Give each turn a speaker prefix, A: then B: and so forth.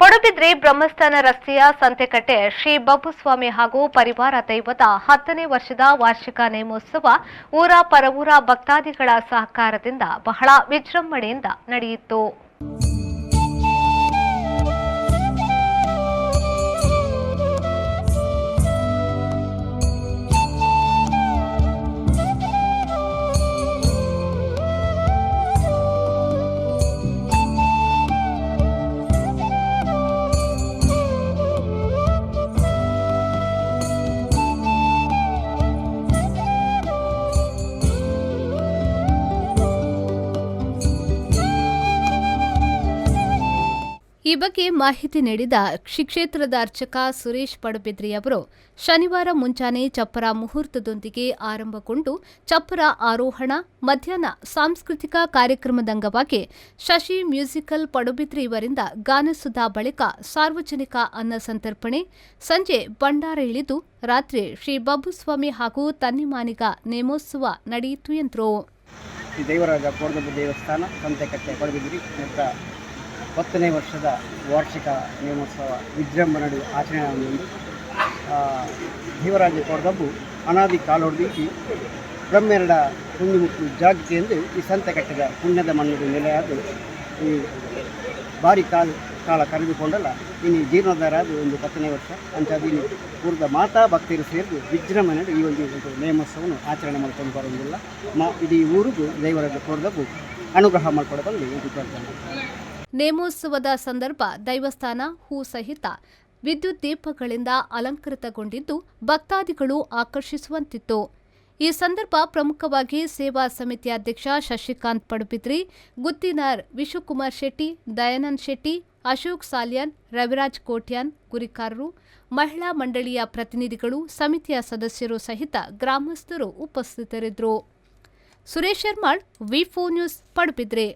A: ಪಡುಬಿದ್ರೆ ಬ್ರಹ್ಮಸ್ಥಾನ ರಸ್ತೆಯ ಸಂತೆಕಟ್ಟೆ ಶ್ರೀ ಬಬ್ಬುಸ್ವಾಮಿ ಹಾಗೂ ಪರಿವಾರ ದೈವದ 10ನೇ ವರ್ಷದ ವಾರ್ಷಿಕ ನೇಮೋತ್ಸವ ಊರ ಪರವೂರ ಭಕ್ತಾದಿಗಳ ಸಹಕಾರದಿಂದ ಬಹಳ ವಿಜೃಂಭಣೆಯಿಂದ ನಡೆಯಿತು. ಈ ಬಗ್ಗೆ ಮಾಹಿತಿ ನೀಡಿದ ಶ್ರೀಕ್ಷೇತ್ರದ ಅರ್ಚಕ ಸುರೇಶ್ ಪಡುಬಿದ್ರಿಯವರು ಶನಿವಾರ ಮುಂಜಾನೆ ಚಪ್ಪರ ಮುಹೂರ್ತದೊಂದಿಗೆ ಆರಂಭಗೊಂಡು ಚಪ್ಪರ ಆರೋಹಣ, ಮಧ್ಯಾಹ್ನ ಸಾಂಸ್ಕೃತಿಕ ಕಾರ್ಯಕ್ರಮದ ಅಂಗವಾಗಿ ಶಶಿ ಮ್ಯೂಸಿಕಲ್ ಪಡುಬಿದ್ರಿ ಇವರಿಂದ ಗಾನಸುಧಾ ಬಳಿಕ ಸಾರ್ವಜನಿಕ ಅನ್ನ ಸಂತರ್ಪಣೆ, ಸಂಜೆ ಭಂಡಾರ ಇಳಿದು ರಾತ್ರಿ ಶ್ರೀ ಬಬ್ಬುಸ್ವಾಮಿ ಹಾಗೂ ತನ್ನಿಮಾನಿಗ ನೇಮೋತ್ಸವ ನಡೆಯಿತು ಎಂದರು.
B: ದೇವರಾಜ ಕೋಡದಬ್ಬ ದೇವಸ್ಥಾನ ಸಂತೆಕಟ್ಟೆ ಪಡುಬಿದ್ರಿ 10ನೇ ವರ್ಷದ ವಾರ್ಷಿಕ ನೇಮೋತ್ಸವ ವಿಜೃಂಭಣೆಯ ಆಚರಣೆಯಾಗುವುದು. ದೇವರಾಜ ಕೋಡದಬ್ಬು ಅನಾದಿ ಕಾಲೊಡ್ದಿ ಬ್ರಹ್ಮೆರಡ ಕುಂದಿಮುಕ್ಕು ಜಾಗೃತಿ ಎಂದು ಈ ಸಂತೆಕಟ್ಟೆದ ಪುಣ್ಯದ ಮಣ್ಣದ ನೆಲೆಯಾದ ಈ ಭಾರಿ ಕಾಲ ಕರೆದುಕೊಂಡಲ್ಲ ಇನ್ನು ಜೀರ್ಣೋದ್ಧಾರ ಒಂದು 10ನೇ ವರ್ಷ ಅಂಚಾದ ಪೂರ್ವದ ಮಾತಾ ಭಕ್ತರು ಸೇರಿದು ವಿಜೃಂಭಣೆ ಈ ಒಂದು ನೇಮೋತ್ಸವವನ್ನು ಆಚರಣೆ ಮಾಡ್ಕೊಂಡು ಬರೋದಿಲ್ಲ. ಇಡೀ ಊರಿಗೂ ದೇವರಾಜ ಕೋಡದಬ್ಬು ಅನುಗ್ರಹ ಮಾಡಿಕೊಡಬಲ್ಲಿ ಇದು.
A: ನೇಮೋತ್ಸವದ ಸಂದರ್ಭ ದೈವಸ್ಥಾನ ಹೂ ಸಹಿತ ವಿದ್ಯುತ್ ದೀಪಗಳಿಂದ ಅಲಂಕೃತಗೊಂಡಿದ್ದು ಭಕ್ತಾದಿಗಳು ಆಕರ್ಷಿಸುವಂತಿತ್ತು. ಈ ಸಂದರ್ಭ ಪ್ರಮುಖವಾಗಿ ಸೇವಾ ಸಮಿತಿ ಅಧ್ಯಕ್ಷ ಶಶಿಕಾಂತ್ ಪಡುಬಿದ್ರಿ, ಗುತ್ತಿನಾರ್ ವಿಶುಕುಮಾರ್ ಶೆಟ್ಟಿ, ದಯಾನಂದ್ ಶೆಟ್ಟಿ, ಅಶೋಕ್ ಸಾಲ್ಯಾನ್, ರವಿರಾಜ್ ಕೋಟ್ಯಾನ್ ಗುರಿಕಾರರು, ಮಹಿಳಾ ಮಂಡಳಿಯ ಪ್ರತಿನಿಧಿಗಳು, ಸಮಿತಿಯ ಸದಸ್ಯರು ಸಹಿತ ಗ್ರಾಮಸ್ಥರು ಉಪಸ್ಥಿತರಿದ್ದರು. ಸುರೇಶ್ ಶರ್ಮಾಳ್, ವಿ4 ನ್ಯೂಸ್, ಪಡುಬಿದ್ರೆ.